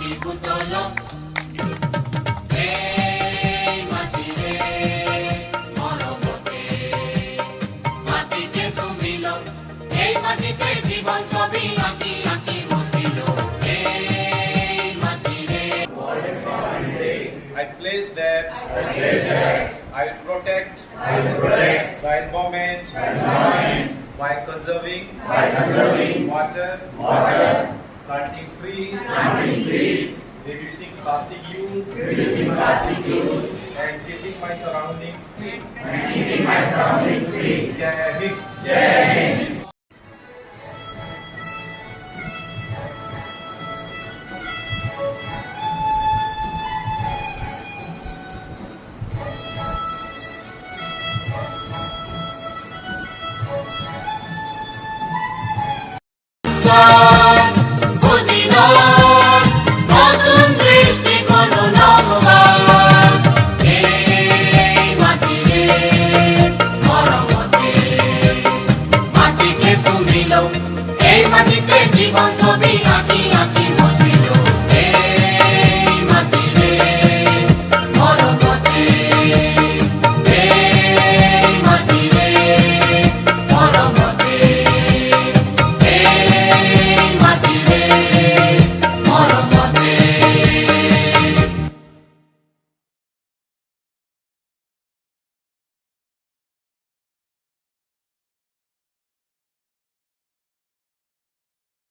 মাটি পুতল এই মাটি রে মরমতে মাটিতে সুমিল এই মাটিতে জীবন ছবি আঁকি আঁকি বসিল এই মাটি রে I pledge that I will protect the environment by conserving water, planting trees, reducing plastic use, and keeping my surroundings clean. Jai Hind.